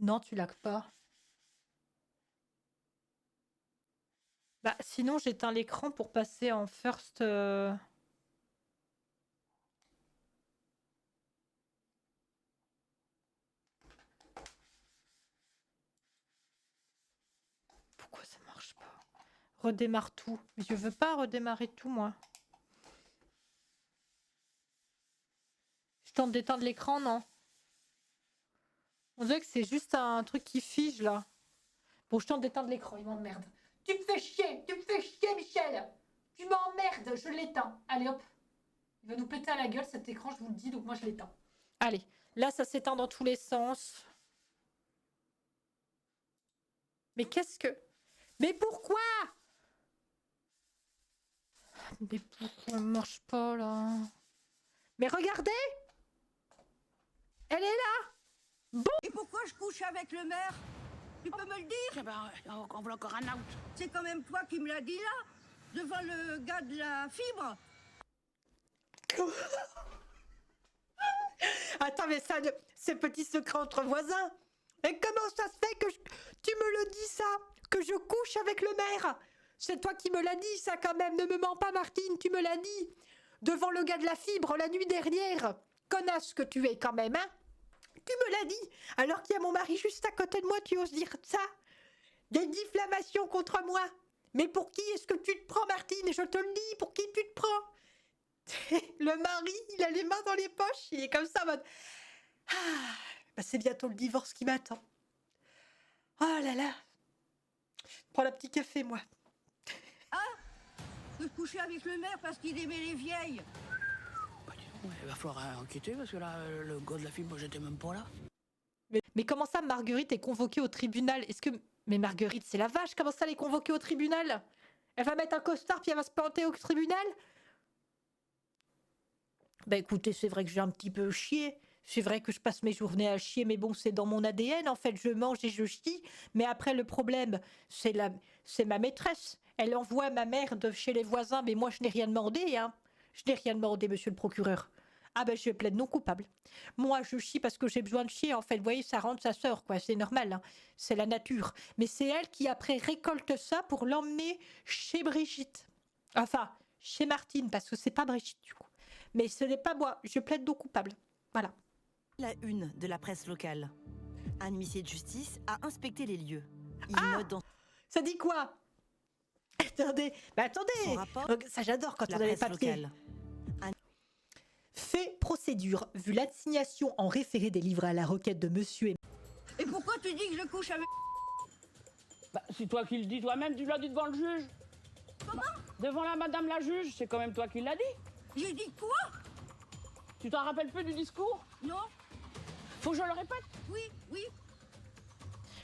Non, tu lags pas. Bah, sinon, j'éteins l'écran pour passer en first. Pourquoi ça marche pas? Redémarre tout. Mais je veux pas redémarrer tout, moi. Je tente d'éteindre l'écran, non? On dirait que c'est juste un truc qui fige, là. Bon, je tente d'éteindre l'écran, il m'emmerde. Tu me fais chier, Michel! Tu m'emmerdes, je l'éteins. Allez, hop. Il va nous péter à la gueule, cet écran, je vous le dis, donc moi, je l'éteins. Allez, là, ça s'éteint dans tous les sens. Mais qu'est-ce que... Mais pourquoi? Mais pourquoi elle marche pas, là? Mais regardez! Elle est là! Et pourquoi je couche avec le maire? Tu peux me le dire? Eh ben, on voit encore un out. C'est quand même toi qui me l'as dit là, devant le gars de la fibre. Attends, mais ça, ces petits secrets entre voisins. Et comment ça se fait que tu me le dis ça? Que je couche avec le maire? C'est toi qui me l'as dit ça quand même. Ne me mens pas, Martine, tu me l'as dit. Devant le gars de la fibre la nuit dernière. Connasse que tu es quand même, hein? Tu me l'as dit. Alors qu'il y a mon mari juste à côté de moi, tu oses dire ça? Des diffamations contre moi. Mais pour qui est-ce que tu te prends, Martine? Je te le dis, pour qui tu te prends? Le mari, il a les mains dans les poches, il est comme ça en mode... Ah, bah c'est bientôt le divorce qui m'attend. Oh là là. Prends la petit café, moi. Que je couchais avec le maire parce qu'il aimait les vieilles. Bah, dis donc, il va falloir enquêter parce que là, le gars de la fibre, j'étais même pas là. Mais comment ça, Marguerite est convoquée au tribunal? Est-ce que... Mais Marguerite, c'est la vache, comment ça, elle est convoquée au tribunal? Elle va mettre un costard puis elle va se planter au tribunal? Bah écoutez, c'est vrai que j'ai un petit peu chié. C'est vrai que je passe mes journées à chier, mais bon, c'est dans mon ADN. En fait, je mange et je chie. Mais après, le problème, c'est ma maîtresse. Elle envoie ma mère de chez les voisins, mais moi, je n'ai rien demandé, hein. Je n'ai rien demandé, monsieur le procureur. Ah ben, je plaide non coupable. Moi, je chie parce que j'ai besoin de chier. En fait, vous voyez, ça rentre sa sœur, quoi. C'est normal, hein. C'est la nature. Mais c'est elle qui, après, récolte ça pour l'emmener chez Brigitte. Enfin, chez Martine, parce que c'est pas Brigitte, du coup. Mais ce n'est pas moi, je plaide non coupable. Voilà. La une de la presse locale. Un huissier de justice a inspecté les lieux. Il note dans Ça dit quoi? Attendez, mais son attendez. rapport Ça j'adore quand la on a les presse papiers. locale. Fait procédure, vu l'assignation en référé délivrée à la requête de monsieur et... Et pourquoi tu dis que je couche avec... Bah, c'est toi qui le dis toi-même, tu l'as dit devant le juge. Comment? Devant la madame la juge, c'est quand même toi qui l'as dit. J'ai dit quoi? Tu t'en rappelles plus du discours? Non? Faut que je le répète? Oui, oui.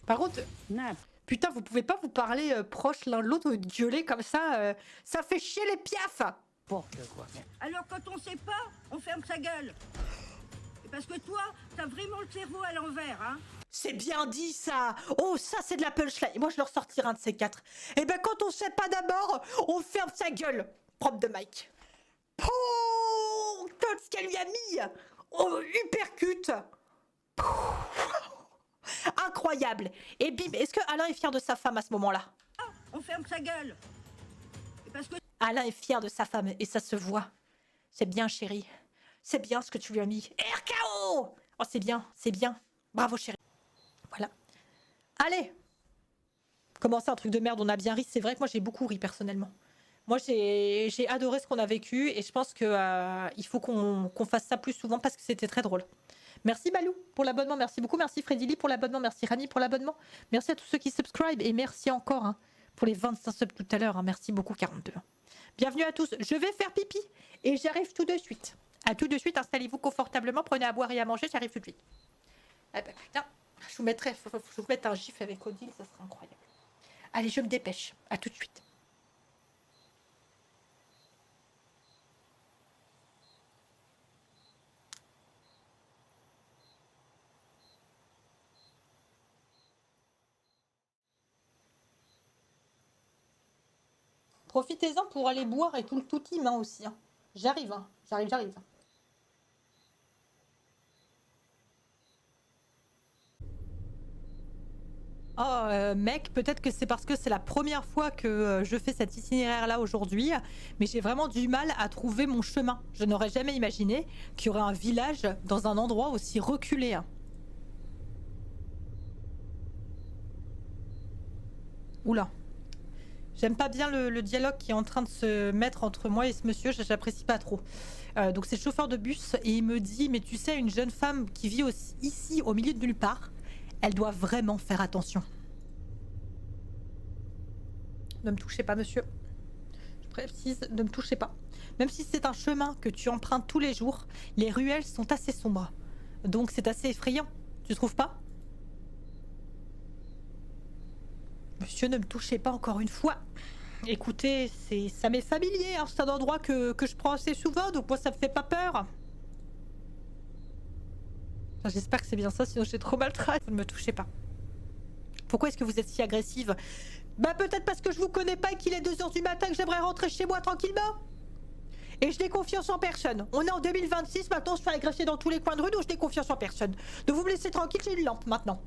Par contre, Non. putain, vous pouvez pas vous parler proche l'un de l'autre, gueuler comme ça, ça fait chier les piafs. N'importe quoi. Alors quand on sait pas, on ferme sa gueule. Et parce que toi, t'as vraiment le cerveau à l'envers, hein? C'est bien dit ça. Oh, ça c'est de la punchline. Moi je leur sortirai un de ces quatre. Eh ben quand on sait pas d'abord, on ferme sa gueule. Propre de Mike. Oh, ce qu'elle lui a mis. Oh, uppercut. Incroyable. Et bim, est-ce que Alain est fier de sa femme à ce moment-là? On ferme sa gueule. Et parce que Alain est fier de sa femme et ça se voit. C'est bien, chérie. C'est bien ce que tu lui as mis. RKO. Oh, c'est bien, c'est bien. Bravo, chérie. Voilà. Allez. Comment ça, un truc de merde, on a bien ri. C'est vrai que moi, j'ai beaucoup ri, personnellement. Moi, j'ai adoré ce qu'on a vécu et je pense que il faut qu'on fasse ça plus souvent parce que c'était très drôle. Merci Balou pour l'abonnement, merci beaucoup. Merci Freddy Lee pour l'abonnement, merci Rani pour l'abonnement. Merci à tous ceux qui subscribent et merci encore hein, pour les 25 subs tout à l'heure. Hein. Merci beaucoup, 42. Bienvenue à tous. Je vais faire pipi et j'arrive tout de suite. À tout de suite, installez-vous confortablement, prenez à boire et à manger, j'arrive tout de suite. Ah bah putain, je vous mettrai, faut que je vous mette un gif avec Odile, ça serait incroyable. Allez, je me dépêche. À tout de suite. Profitez-en pour aller boire et tout le tout team hein, aussi. Hein. J'arrive, hein. J'arrive. Oh mec, peut-être que c'est parce que c'est la première fois que je fais cet itinéraire-là aujourd'hui, mais j'ai vraiment du mal à trouver mon chemin. Je n'aurais jamais imaginé qu'il y aurait un village dans un endroit aussi reculé. Oula. J'aime pas bien le dialogue qui est en train de se mettre entre moi et ce monsieur, j'apprécie pas trop. Donc c'est le chauffeur de bus et il me dit, mais tu sais, une jeune femme qui vit ici au milieu de nulle part, elle doit vraiment faire attention. Ne me touchez pas, monsieur. Je précise, ne me touchez pas. Même si c'est un chemin que tu empruntes tous les jours, les ruelles sont assez sombres. Donc c'est assez effrayant, tu trouves pas? Monsieur, ne me touchez pas encore une fois. Écoutez, ça m'est familier, hein. C'est un endroit que je prends assez souvent, donc moi ça me fait pas peur. Enfin, j'espère que c'est bien ça, sinon j'ai trop mal travaillé. Vous ne me touchez pas. Pourquoi est-ce que vous êtes si agressive? Bah peut-être parce que je vous connais pas et qu'il est 2 h du matin que j'aimerais rentrer chez moi tranquillement. Et je n'ai confiance en personne. On est en 2026, maintenant je fais agresser dans tous les coins de rue, donc je n'ai confiance en personne. Donc vous me laissez tranquille, j'ai une lampe maintenant.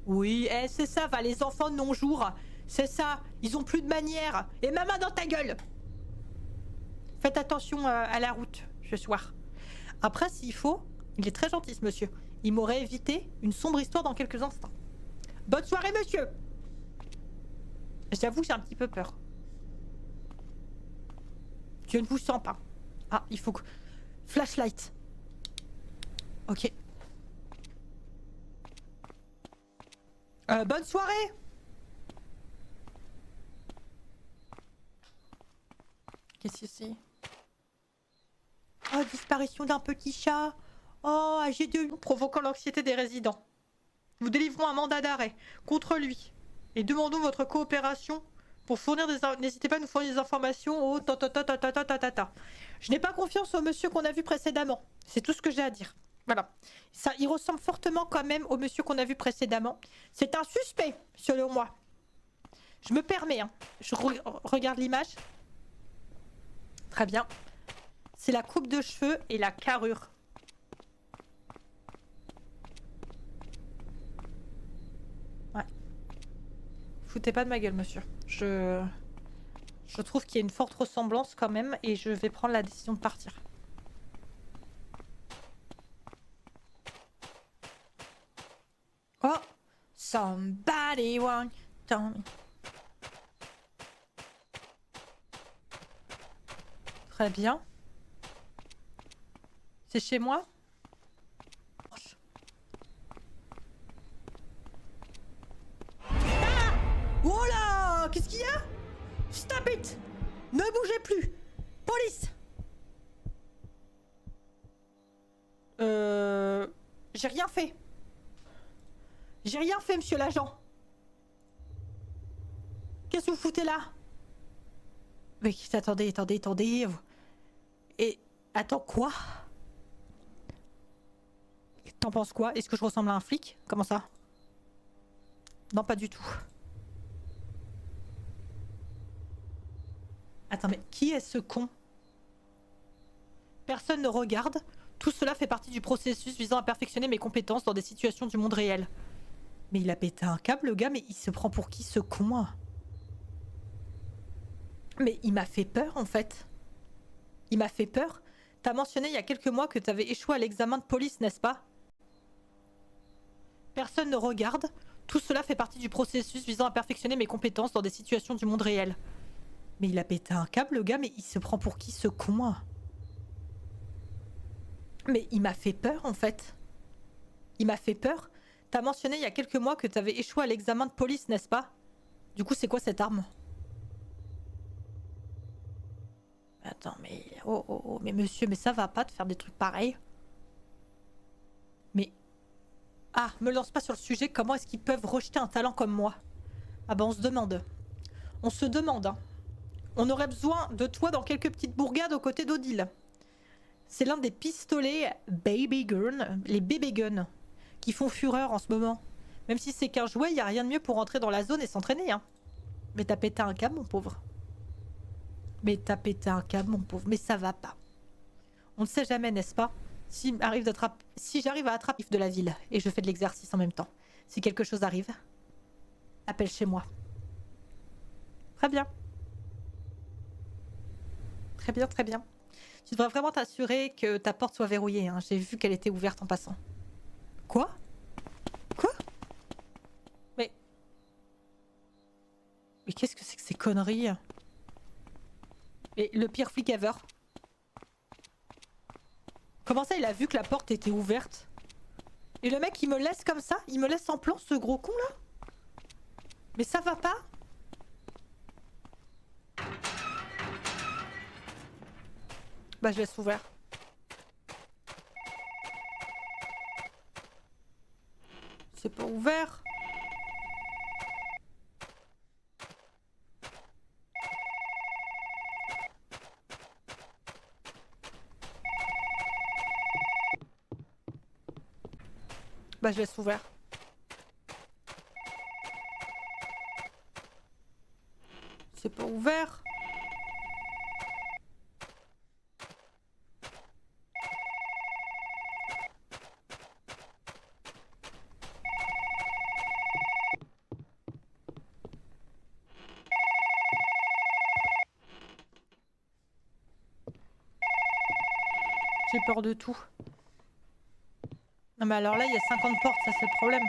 Oui, c'est ça, va, les enfants de non-jour. C'est ça, ils ont plus de manières. Et ma main dans ta gueule. Faites attention à la route ce soir. Après, s'il faut, il est très gentil ce monsieur. Il m'aurait évité une sombre histoire dans quelques instants. Bonne soirée, monsieur. J'avoue, j'ai un petit peu peur. Je ne vous sens pas. Ah, il faut que... Flashlight. Ok. Bonne soirée. Qu'est-ce que c'est? Oh, disparition d'un petit chat. Oh, âgé de... Provoquant l'anxiété des résidents. Nous délivrons un mandat d'arrêt contre lui. Et demandons votre coopération pour fournir des... N'hésitez pas à nous fournir des informations au ta. Je n'ai pas confiance au monsieur qu'on a vu précédemment. C'est tout ce que j'ai à dire. Voilà. Ça, il ressemble fortement quand même au monsieur qu'on a vu précédemment. C'est un suspect, selon moi. Je me permets, hein. Je regarde l'image. Très bien. C'est la coupe de cheveux et la carrure. Ouais. Foutez pas de ma gueule, monsieur. Je trouve qu'il y a une forte ressemblance quand même et je vais prendre la décision de partir. Oh! Somebody want to... Très bien. C'est chez moi? Ah! Oh là! Qu'est-ce qu'il y a? Stop it! Ne bougez plus! Police! J'ai rien fait. J'ai rien fait, monsieur l'agent. Qu'est-ce que vous foutez là? Mais attendez. Et... Attends, quoi? T'en penses quoi? Est-ce que je ressemble à un flic? Comment ça? Non, pas du tout. Attends, mais qui est ce con? Personne ne regarde. Tout cela fait partie du processus visant à perfectionner mes compétences dans des situations du monde réel. Mais il a pété un câble, le gars, mais il se prend pour qui, ce con? Mais il m'a fait peur, en fait. Il m'a fait peur. T'as mentionné il y a quelques mois que t'avais échoué à l'examen de police, n'est-ce pas? Personne ne regarde. Tout cela fait partie du processus visant à perfectionner mes compétences dans des situations du monde réel. Mais il a pété un câble, le gars, mais il se prend pour qui, ce con? Mais il m'a fait peur, en fait. Il m'a fait peur. T'as mentionné il y a quelques mois que t'avais échoué à l'examen de police, n'est-ce pas? Du coup, c'est quoi cette arme? Attends, mais... Oh, mais monsieur, mais ça va pas de faire des trucs pareils? Mais... Ah, me lance pas sur le sujet, comment est-ce qu'ils peuvent rejeter un talent comme moi? Ah ben, on se demande. On se demande, hein. On aurait besoin de toi dans quelques petites bourgades aux côtés d'Odile. C'est l'un des pistolets baby gun, les bébé guns, qui font fureur en ce moment. Même si c'est qu'un jouet, il n'y a rien de mieux pour rentrer dans la zone et s'entraîner, hein. Mais t'as pété un câble, mon pauvre. Mais t'as pété un câble, mon pauvre. Mais ça va pas. On ne sait jamais, n'est-ce pas? Si j'arrive à attraper de la ville et je fais de l'exercice en même temps, si quelque chose arrive, appelle chez moi. Très bien. Très bien, très bien. Tu devrais vraiment t'assurer que ta porte soit verrouillée. Hein. J'ai vu qu'elle était ouverte en passant. Quoi? Quoi? Mais... Mais qu'est-ce que c'est que ces conneries? Et le pire flic ever. Comment ça, il a vu que la porte était ouverte? Et le mec, il me laisse comme ça? Il me laisse en plan, ce gros con, là? Mais ça va pas? Bah, je laisse ouvert. C'est pas ouvert. Bah, je laisse ouvert. C'est pas ouvert. J'ai peur de tout. Non mais alors là, il y a 50 portes, ça c'est le problème.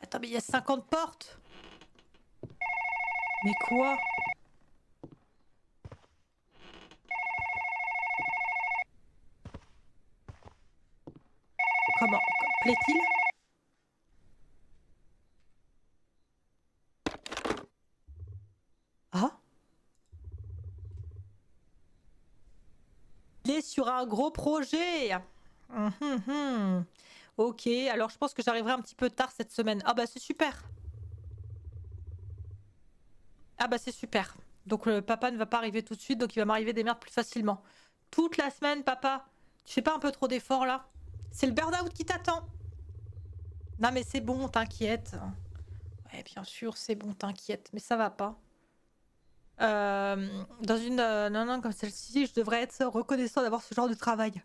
Attends, mais il y a 50 portes. Mais quoi? Comment plaît-il? Ah? Il est sur un gros projet. Ok, alors je pense que j'arriverai un petit peu tard cette semaine. Ah bah c'est super. Ah bah c'est super. Donc le papa ne va pas arriver tout de suite, donc il va m'arriver des merdes plus facilement. Toute la semaine, papa. Tu fais pas un peu trop d'efforts là? C'est le burn-out qui t'attend. Non mais c'est bon, t'inquiète. Ouais, bien sûr, c'est bon, t'inquiète. Mais ça va pas. Dans une non, comme celle-ci, je devrais être reconnaissant d'avoir ce genre de travail.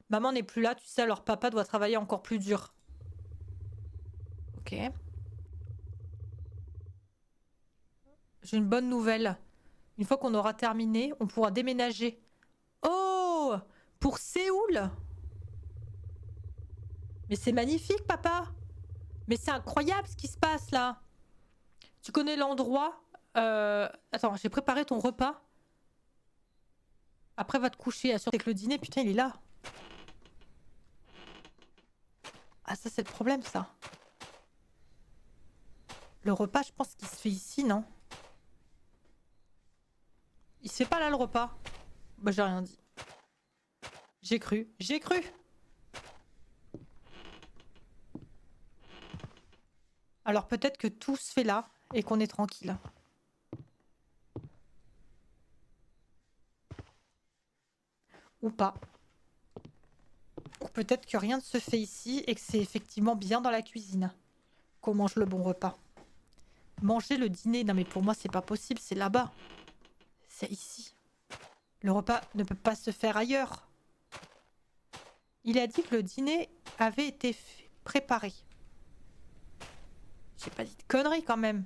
Maman n'est plus là, tu sais, alors papa doit travailler encore plus dur. Ok. J'ai une bonne nouvelle. Une fois qu'on aura terminé, on pourra déménager. Oh! Pour Séoul! Mais c'est magnifique, papa! Mais c'est incroyable ce qui se passe là! Tu connais l'endroit? Attends, j'ai préparé ton repas. Après, va te coucher. Assure que le dîner, putain, il est là. Ah, ça, c'est le problème, ça. Le repas, je pense qu'il se fait ici, non? Il se fait pas là, le repas? Bah, j'ai rien dit. J'ai cru. J'ai cru! Alors, peut-être que tout se fait là et qu'on est tranquille. Ou pas. Ou peut-être que rien ne se fait ici et que c'est effectivement bien dans la cuisine qu'on mange le bon repas. Manger le dîner, non mais pour moi c'est pas possible, c'est là-bas. C'est ici. Le repas ne peut pas se faire ailleurs. Il a dit que le dîner avait été préparé. J'ai pas dit de conneries quand même.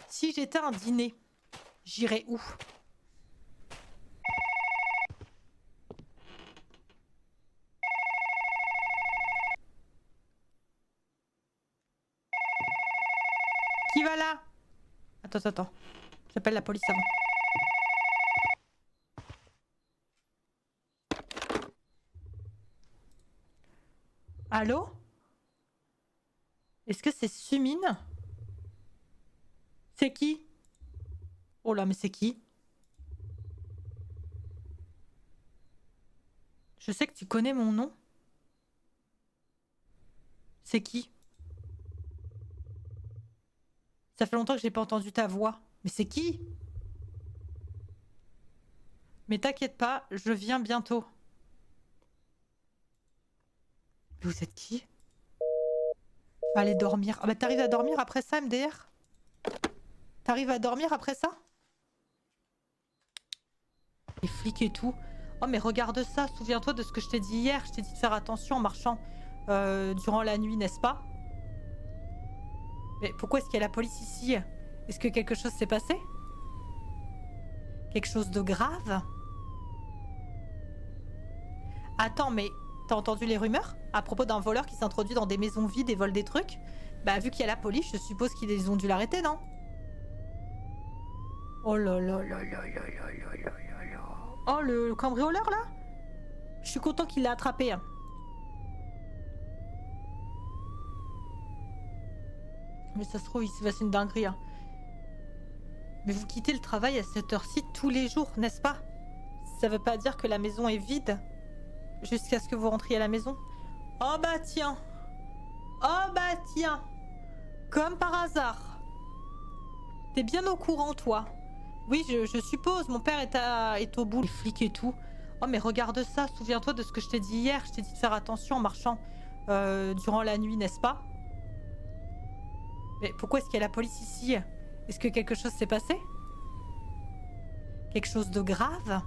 Si j'étais un dîner, j'irais où? Qui va là? Attends. J'appelle la police avant. Allô? Est-ce que c'est Sumine? C'est qui? Oh là, mais c'est qui? Je sais que tu connais mon nom. C'est qui? Ça fait longtemps que j'ai pas entendu ta voix. Mais c'est qui? Mais t'inquiète pas, je viens bientôt. Vous êtes qui? Allez dormir. Ah bah t'arrives à dormir après ça, MDR? T'arrives à dormir après ça? Les flics et tout. Oh mais regarde ça, souviens-toi de ce que je t'ai dit hier. Je t'ai dit de faire attention en marchant durant la nuit, n'est-ce pas? Mais pourquoi est-ce qu'il y a la police ici? Est-ce que quelque chose s'est passé? Quelque chose de grave? Attends, mais t'as entendu les rumeurs à propos d'un voleur qui s'introduit dans des maisons vides et vole des trucs? Bah vu qu'il y a la police, je suppose qu'ils ont dû l'arrêter, non? Oh là là là là là là là là là. Oh le cambrioleur là? Je suis content qu'il l'a attrapé. Mais ça se trouve, il s'est passé une dinguerie. Mais vous quittez le travail à cette heure-ci tous les jours, n'est-ce pas? Ça veut pas dire que la maison est vide jusqu'à ce que vous rentriez à la maison? Oh bah tiens! Oh bah tiens! Comme par hasard! T'es bien au courant, toi? Oui, je suppose, mon père est au bout. Les flics et tout. Oh mais regarde ça, souviens-toi de ce que je t'ai dit hier. Je t'ai dit de faire attention en marchant durant la nuit, n'est-ce pas? Mais pourquoi est-ce qu'il y a la police ici? Est-ce que quelque chose s'est passé? Quelque chose de grave?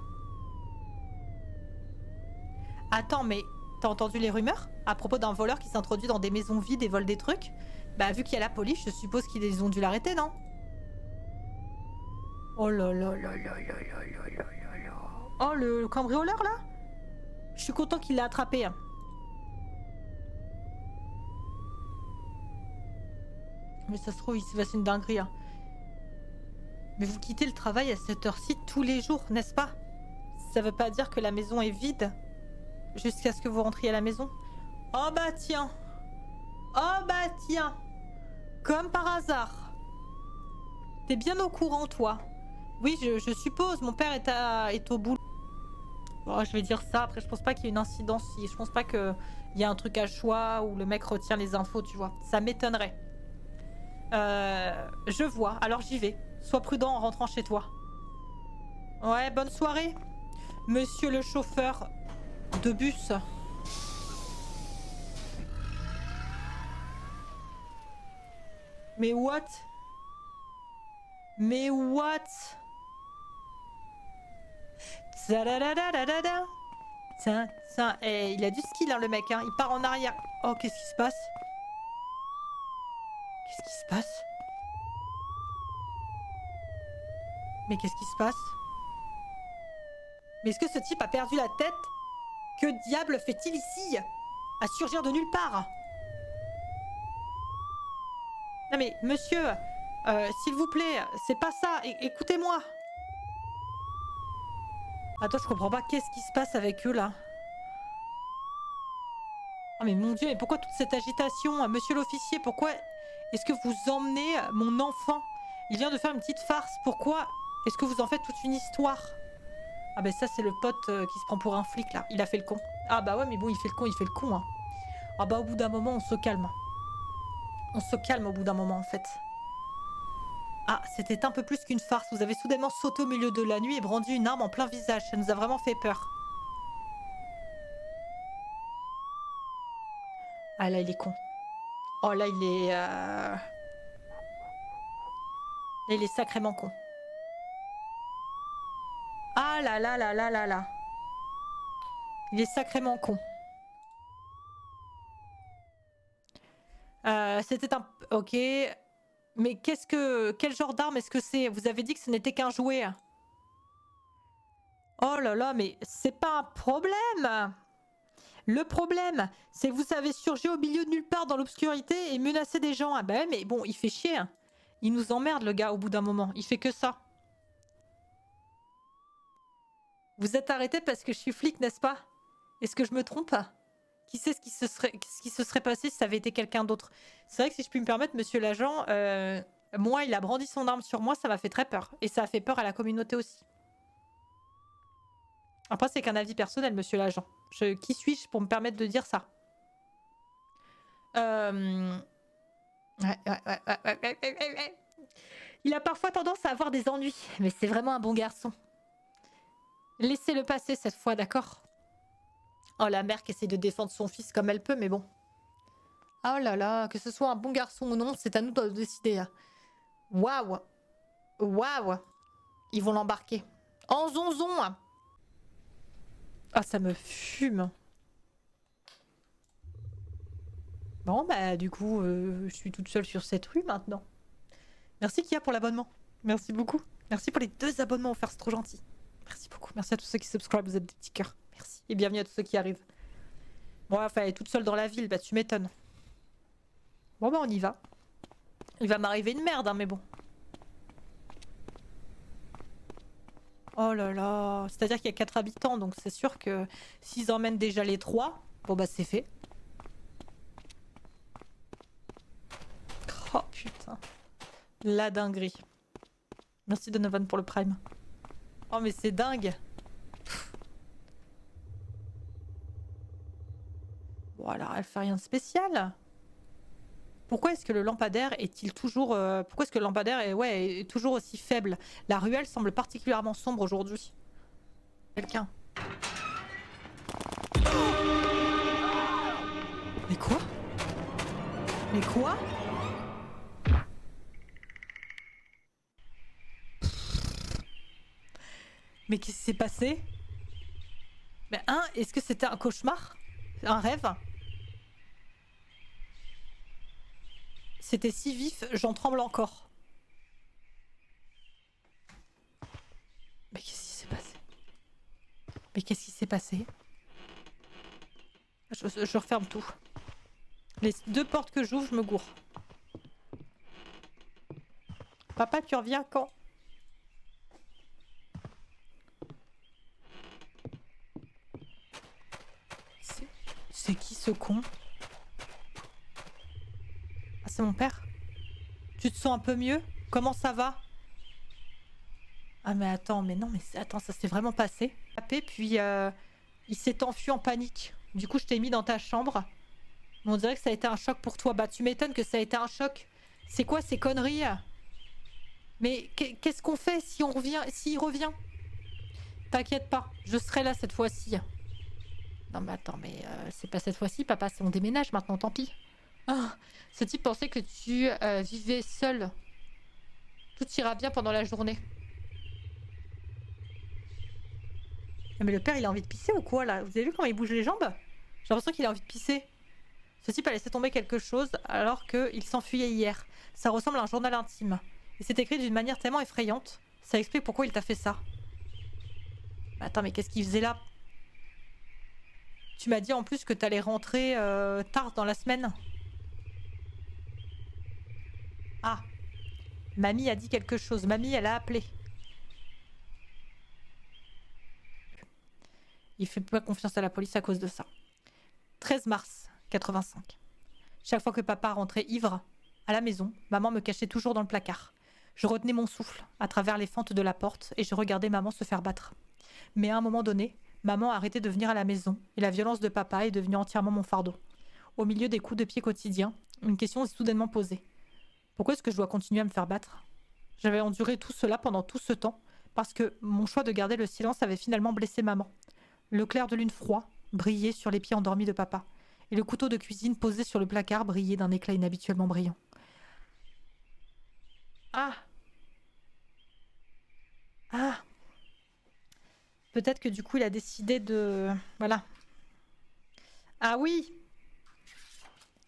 Attends, mais t'as entendu les rumeurs à propos d'un voleur qui s'introduit dans des maisons vides et vole des trucs? Bah vu qu'il y a la police, je suppose qu'ils ont dû l'arrêter, non? Oh là là là là là là là là là. Oh le cambrioleur là? Je suis content qu'il l'a attrapé. Mais ça se trouve, il s'est passé une dinguerie. Mais vous quittez le travail à cette heure-ci tous les jours, n'est-ce pas? Ça veut pas dire que la maison est vide jusqu'à ce que vous rentriez à la maison? Oh bah tiens! Oh bah tiens! Comme par hasard! T'es bien au courant, toi? Oui, je suppose, mon père est au bout. Oh, je vais dire ça, après je pense pas qu'il y ait une incidence. Je pense pas qu'il y ait un truc à choix où le mec retient les infos, tu vois. Ça m'étonnerait. Je vois, alors j'y vais. Sois prudent en rentrant chez toi. Ouais, bonne soirée, monsieur le chauffeur de bus. Mais what? Mais what? Tadadadadada. Tiens, il a du skill, hein, le mec, hein. Il part en arrière. Oh, qu'est-ce qui se passe? Qu'est-ce qui se passe? Mais qu'est-ce qui se passe? Mais est-ce que ce type a perdu la tête? Que diable fait-il ici? À surgir de nulle part? Non mais, monsieur, s'il vous plaît, c'est pas ça, écoutez-moi. Attends, je comprends pas, qu'est-ce qui se passe avec eux, là? Oh mais mon Dieu, mais pourquoi toute cette agitation? Monsieur l'officier, pourquoi est-ce que vous emmenez mon enfant? Il vient de faire une petite farce, pourquoi est-ce que vous en faites toute une histoire? Ah ben ça, c'est le pote qui se prend pour un flic, là. Il a fait le con. Ah bah ouais, mais bon, il fait le con, hein. Ah bah au bout d'un moment, on se calme. On se calme au bout d'un moment, en fait. Ah, c'était un peu plus qu'une farce. Vous avez soudainement sauté au milieu de la nuit et brandi une arme en plein visage. Ça nous a vraiment fait peur. Ah là, il est con. Oh là, il est... Là, il est sacrément con. Ah là là là là là là. Il est sacrément con. C'était un... Ok. Mais qu'est-ce que... Quel genre d'arme est-ce que c'est? Vous avez dit que ce n'était qu'un jouet. Oh là là, mais c'est pas un problème. Le problème, c'est que vous avez surgi au milieu de nulle part dans l'obscurité et menacé des gens. Ah bah ouais, mais bon, il fait chier. Il nous emmerde, le gars, au bout d'un moment. Il fait que ça. Vous êtes arrêté parce que je suis flic, n'est-ce pas? Est-ce que je me trompe? Qui sait ce qui se serait passé si ça avait été quelqu'un d'autre? C'est vrai que si je puis me permettre, monsieur l'agent, moi, il a brandi son arme sur moi, ça m'a fait très peur. Et ça a fait peur à la communauté aussi. Après, c'est qu'un avis personnel, monsieur l'agent. Qui suis-je pour me permettre de dire ça? Il a parfois tendance à avoir des ennuis, mais c'est vraiment un bon garçon. Laissez-le passer cette fois, d'accord? Oh, la mère qui essaie de défendre son fils comme elle peut, mais bon. Oh là là, que ce soit un bon garçon ou non, c'est à nous de décider. Waouh! Waouh! Ils vont l'embarquer. En zonzon! Ah, ça me fume. Bon, bah, du coup, je suis toute seule sur cette rue maintenant. Merci Kia pour l'abonnement. Merci beaucoup. Merci pour les 2 abonnements offerts, c'est trop gentil. Merci beaucoup. Merci à tous ceux qui subscribent, vous êtes des petits cœurs. Merci. Et bienvenue à tous ceux qui arrivent. Bon, enfin, elle est toute seule dans la ville, bah tu m'étonnes. Bon, bah on y va. Il va m'arriver une merde, hein, mais bon. Oh là là. C'est-à-dire qu'il y a 4 habitants, donc c'est sûr que s'ils emmènent déjà les 3, bon bah c'est fait. Oh putain. La dinguerie. Merci Donovan pour le prime. Oh mais c'est dingue. Voilà, elle fait rien de spécial. Pourquoi est-ce que le lampadaire est-il toujours... pourquoi est-ce que le lampadaire est toujours aussi faible? La ruelle semble particulièrement sombre aujourd'hui. Quelqu'un. Mais quoi? Mais quoi? Mais qu'est-ce qui s'est passé? Mais est-ce que c'était un cauchemar? Un rêve? C'était si vif, j'en tremble encore. Mais qu'est-ce qui s'est passé? Mais qu'est-ce qui s'est passé? Je referme tout. Les 2 portes que j'ouvre, je me gourre. Papa, tu reviens quand? C'est qui ce con? Ah, c'est mon père? Tu te sens un peu mieux? Comment ça va? Ah mais attends, mais non, mais attends, ça s'est vraiment passé. Puis il s'est enfui en panique. Du coup, je t'ai mis dans ta chambre. Mais on dirait que ça a été un choc pour toi. Bah, tu m'étonnes que ça a été un choc. C'est quoi ces conneries? Mais qu'est-ce qu'on fait si on revient, s'il revient? T'inquiète pas, je serai là cette fois-ci. Non mais attends, mais c'est pas cette fois-ci, papa, c'est on déménage maintenant, tant pis. Ah, ce type pensait que tu vivais seul. Tout ira bien pendant la journée. Mais le père, il a envie de pisser ou quoi là? Vous avez vu comment il bouge les jambes? J'ai l'impression qu'il a envie de pisser. Ce type a laissé tomber quelque chose alors qu'il s'enfuyait hier. Ça ressemble à un journal intime. Et c'est écrit d'une manière tellement effrayante. Ça explique pourquoi il t'a fait ça. Mais attends, mais qu'est-ce qu'il faisait là? Tu m'as dit en plus que t'allais rentrer tard dans la semaine. Ah, mamie a dit quelque chose. Mamie, elle a appelé. Il fait pas confiance à la police à cause de ça. 13 mars 85. Chaque fois que papa rentrait ivre à la maison, maman me cachait toujours dans le placard. Je retenais mon souffle à travers les fentes de la porte et je regardais maman se faire battre. Mais à un moment donné, maman a arrêté de venir à la maison et la violence de papa est devenue entièrement mon fardeau. Au milieu des coups de pied quotidiens, une question s'est soudainement posée. Pourquoi est-ce que je dois continuer à me faire battre? J'avais enduré tout cela pendant tout ce temps parce que mon choix de garder le silence avait finalement blessé maman. Le clair de lune froid brillait sur les pieds endormis de papa et le couteau de cuisine posé sur le placard brillait d'un éclat inhabituellement brillant. Ah! Ah! Peut-être que du coup il a décidé de... Voilà. Ah oui!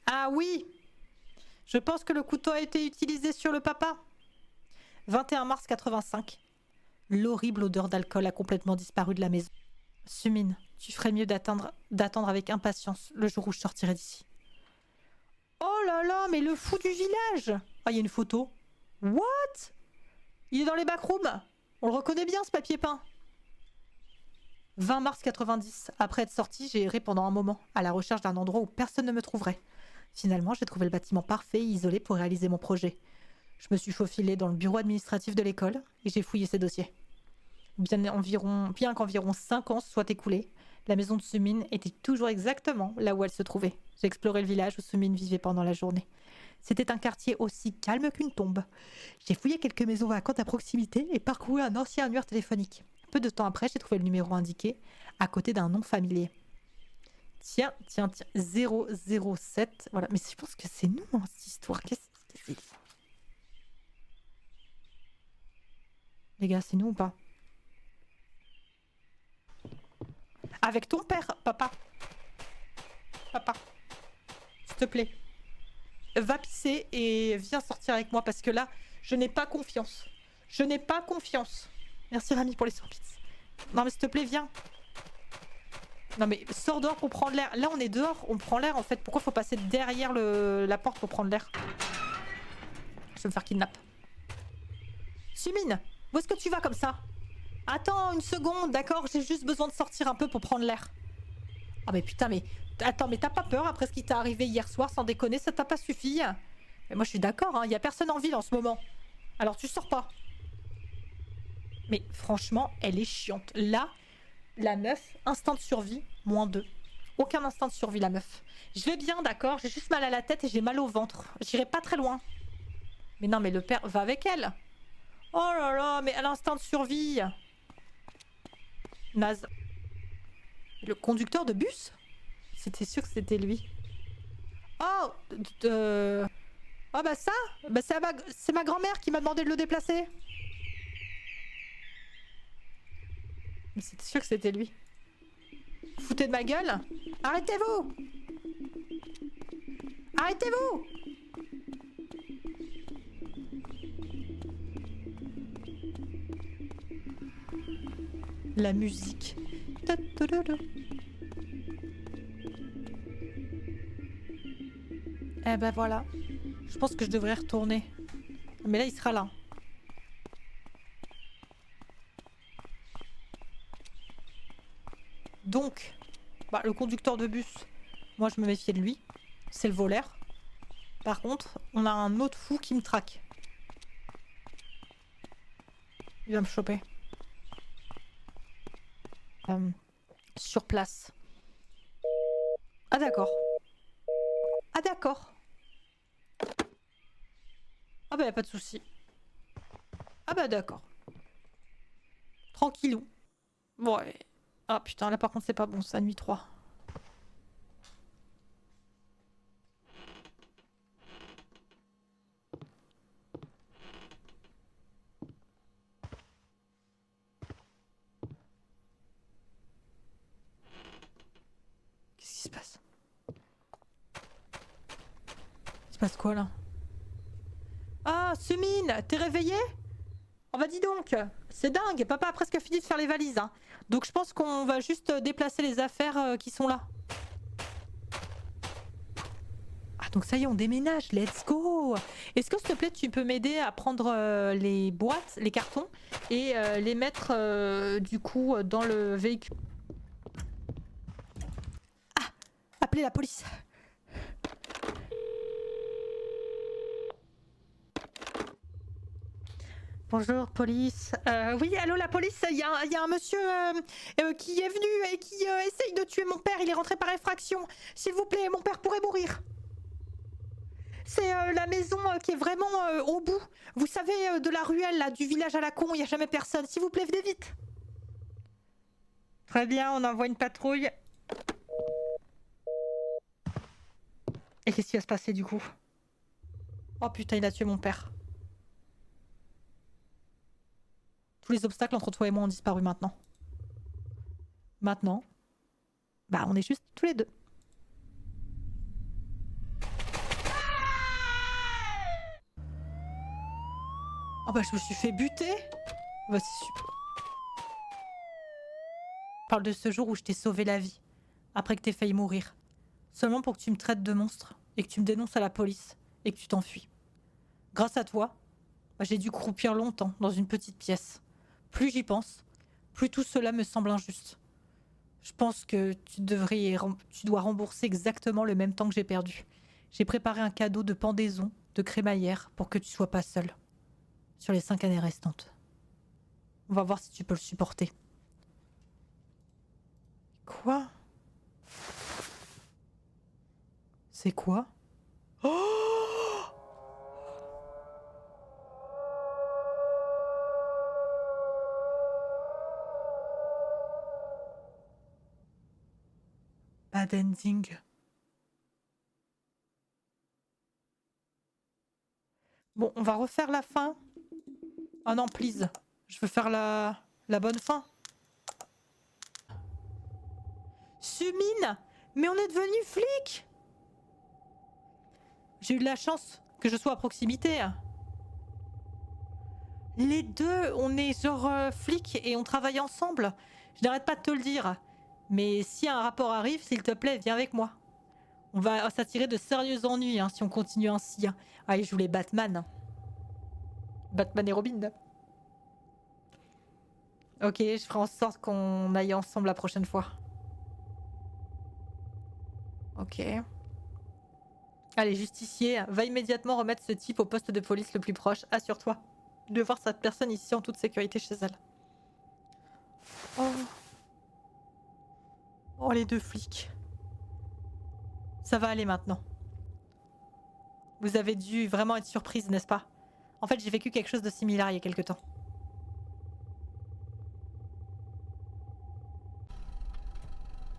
Ah oui! Je pense que le couteau a été utilisé sur le papa. 21 mars 85. L'horrible odeur d'alcool a complètement disparu de la maison. Sumine, tu ferais mieux d'attendre avec impatience le jour où je sortirai d'ici. Oh là là, mais le fou du village! Ah, il y a une photo. What? Il est dans les backrooms. On le reconnaît bien, ce papier peint. 20 mars 90. Après être sortie, j'ai erré pendant un moment, à la recherche d'un endroit où personne ne me trouverait. Finalement, j'ai trouvé le bâtiment parfait et isolé pour réaliser mon projet. Je me suis faufilée dans le bureau administratif de l'école et j'ai fouillé ses dossiers. Bien qu'environ 5 ans se soient écoulés, la maison de Sumine était toujours exactement là où elle se trouvait. J'ai exploré le village où Sumine vivait pendant la journée. C'était un quartier aussi calme qu'une tombe. J'ai fouillé quelques maisons vacantes à proximité et parcouru un ancien annuaire téléphonique. Peu de temps après, j'ai trouvé le numéro indiqué à côté d'un nom familier. Tiens, 007. Voilà, mais je pense que c'est nous, hein, cette histoire. Qu'est-ce que c'est? Les gars, c'est nous ou pas? Avec ton père, papa. Papa. S'il te plaît. Va pisser et viens sortir avec moi parce que là, je n'ai pas confiance. Je n'ai pas confiance. Merci Rami pour les 100 bits. Non mais s'il te plaît, viens. Non mais sors dehors pour prendre l'air. Là on est dehors, on prend l'air en fait. Pourquoi faut passer derrière la porte pour prendre l'air? Je vais me faire kidnap. Sumine, où est-ce que tu vas comme ça? Attends une seconde, d'accord? J'ai juste besoin de sortir un peu pour prendre l'air. Ah mais putain, mais... Attends, mais t'as pas peur après ce qui t'est arrivé hier soir, sans déconner, ça t'a pas suffi? Mais moi je suis d'accord, hein, y a personne en ville en ce moment. Alors tu sors pas. Mais franchement, elle est chiante. Là, la meuf, instinct de survie, -2. Aucun instinct de survie, la meuf. Je vais bien, d'accord? J'ai juste mal à la tête et j'ai mal au ventre. J'irai pas très loin. Mais non, mais le père va avec elle. Oh là là, mais à l'instinct de survie. Naze. Le conducteur de bus? C'était sûr que c'était lui. Oh oh bah ça, bah c'est ma grand-mère qui m'a demandé de le déplacer. Mais c'était sûr que c'était lui. Foutez de ma gueule. Arrêtez-vous. Arrêtez-vous. La musique. Eh ben voilà. Je pense que je devrais retourner. Mais là, il sera là. Donc, bah, le conducteur de bus, moi je me méfiais de lui. C'est le voleur. Par contre, on a un autre fou qui me traque. Il va me choper. Sur place. Ah d'accord. Ah d'accord. Ah bah y a pas de souci. Ah bah d'accord. Tranquillou. Ouais. Ah putain, là par contre c'est pas bon, ça nuit 3. Qu'est-ce qui se passe? Il se passe quoi là? Ah, Sumine, t'es réveillée? Oh bah dis donc, c'est dingue, papa a presque fini de faire les valises. Hein. Donc je pense qu'on va juste déplacer les affaires qui sont là. Ah donc ça y est, on déménage, let's go. Est-ce que s'il te plaît tu peux m'aider à prendre les boîtes, les cartons et les mettre du coup dans le véhicule? Ah, appelez la police. Bonjour, police. Oui, allô, la police, il y a un monsieur qui est venu et qui essaye de tuer mon père. Il est rentré par effraction. S'il vous plaît, mon père pourrait mourir. C'est la maison qui est vraiment au bout. Vous savez, de la ruelle, là, du village à la con, il n'y a jamais personne. S'il vous plaît, venez vite. Très bien, on envoie une patrouille. Et qu'est-ce qui va se passer, du coup? Oh putain, il a tué mon père. Tous les obstacles entre toi et moi ont disparu maintenant. Maintenant, bah on est juste tous les deux. Oh bah je me suis fait buter. Bah c'est super. Parle de ce jour où je t'ai sauvé la vie. Après que t'aies failli mourir. Seulement pour que tu me traites de monstre. Et que tu me dénonces à la police. Et que tu t'enfuis. Grâce à toi, bah, j'ai dû croupir longtemps dans une petite pièce. Plus j'y pense, plus tout cela me semble injuste. Je pense que tu dois rembourser exactement le même temps que j'ai perdu. J'ai préparé un cadeau de pendaison, de crémaillère, pour que tu sois pas seule. Sur les 5 années restantes. On va voir si tu peux le supporter. Quoi? C'est quoi? Oh! Bad ending. Bon, on va refaire la fin. Oh non, please. Je veux faire la bonne fin. mine. Mais on est devenus flics. J'ai eu de la chance que je sois à proximité. Les deux, on est genre flics et on travaille ensemble. Je n'arrête pas de te le dire. Mais si un rapport arrive, s'il te plaît, viens avec moi. On va s'attirer de sérieux ennuis hein, si on continue ainsi. Hein. Ah, il joue les Batman. Batman et Robin. Ok, je ferai en sorte qu'on aille ensemble la prochaine fois. Ok. Allez, justicier, va immédiatement remettre ce type au poste de police le plus proche. Assure-toi de voir cette personne ici en toute sécurité chez elle. Oh. Oh, les deux flics. Ça va aller maintenant. Vous avez dû vraiment être surprise, n'est-ce pas? En fait, j'ai vécu quelque chose de similaire il y a quelque temps.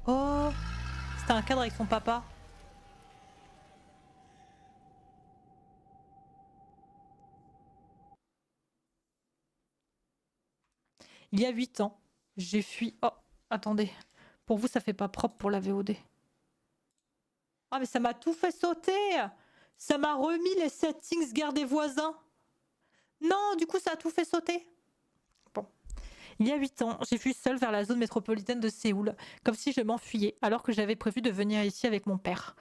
Oh, c'était un cadre avec son papa. Il y a 8 ans, j'ai fui... Oh, attendez. Pour vous, ça fait pas propre pour la VOD. Ah, mais ça m'a tout fait sauter. Ça m'a remis les settings guerre des voisins. Non, du coup, ça a tout fait sauter. Bon. Il y a 8 ans, j'ai fui seule vers la zone métropolitaine de Séoul, comme si je m'enfuyais, alors que j'avais prévu de venir ici avec mon père.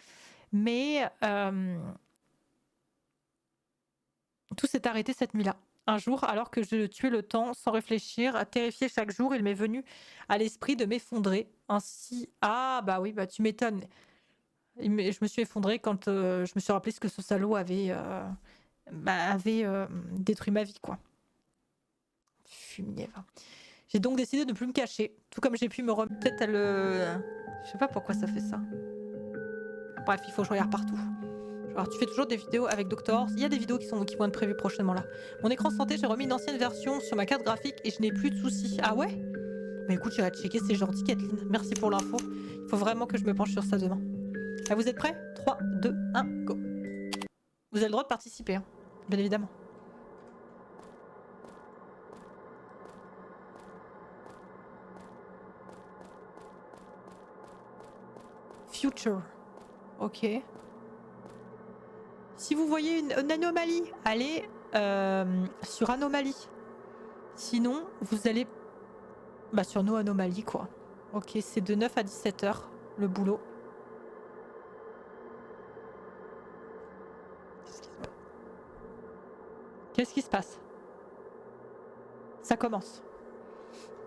Mais tout s'est arrêté cette nuit-là. Un jour, alors que je tuais le temps sans réfléchir, terrifié chaque jour, il m'est venu à l'esprit de m'effondrer. Ainsi, ah bah oui, bah tu m'étonnes. Je me suis effondrée quand je me suis rappelé ce que ce salaud avait détruit ma vie, quoi. Fumier, va. J'ai donc décidé de ne plus me cacher, tout comme j'ai pu me remettre peut-être à le... Je sais pas pourquoi ça fait ça. Bref, il faut que je regarde partout. Alors, tu fais toujours des vidéos avec Doctor. Il y a des vidéos qui vont être prévues prochainement là. Mon écran santé, j'ai remis une ancienne version sur ma carte graphique et je n'ai plus de soucis. Ah ouais? Mais écoute, j'irai checker, c'est gentil Kathleen. Merci pour l'info. Il faut vraiment que je me penche sur ça demain. Ah, vous êtes prêts? 3, 2, 1, go. Vous avez le droit de participer, hein, bien évidemment. Future. Ok. Si vous voyez une anomalie, allez sur anomalie. Sinon, vous allez sur nos anomalies, quoi. Ok, c'est de 9 à 17 h le boulot. Qu'est-ce qui se passe? Ça commence.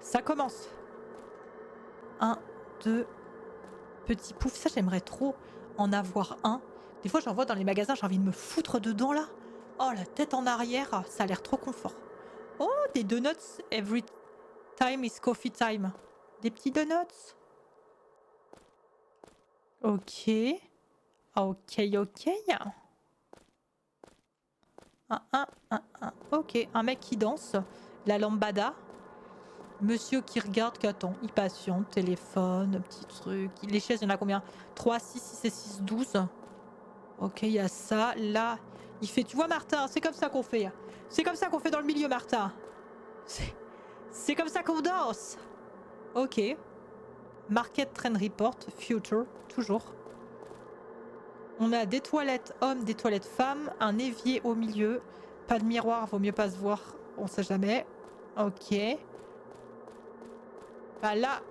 Ça commence. 1, 2, petit pouf. Ça, j'aimerais trop en avoir un. Des fois, j'en vois dans les magasins, j'ai envie de me foutre dedans, là. Oh, la tête en arrière, ça a l'air trop confort. Oh, des donuts. Every time is coffee time. Des petits donuts. Ok. Ok, ok. Ok, un mec qui danse. La lambada. Monsieur qui regarde, qui attend. Il patiente, téléphone, petit truc. Les chaises, il y en a combien? 3, 6, 6 et 6, 12. Ok, il y a ça. Là, il fait... Tu vois, Martin, c'est comme ça qu'on fait. C'est comme ça qu'on fait dans le milieu, Martin. C'est comme ça qu'on danse. Ok. Market Trend Report, Future, toujours. On a des toilettes hommes, des toilettes femmes, un évier au milieu. Pas de miroir, vaut mieux pas se voir, on sait jamais. Ok. Bah là,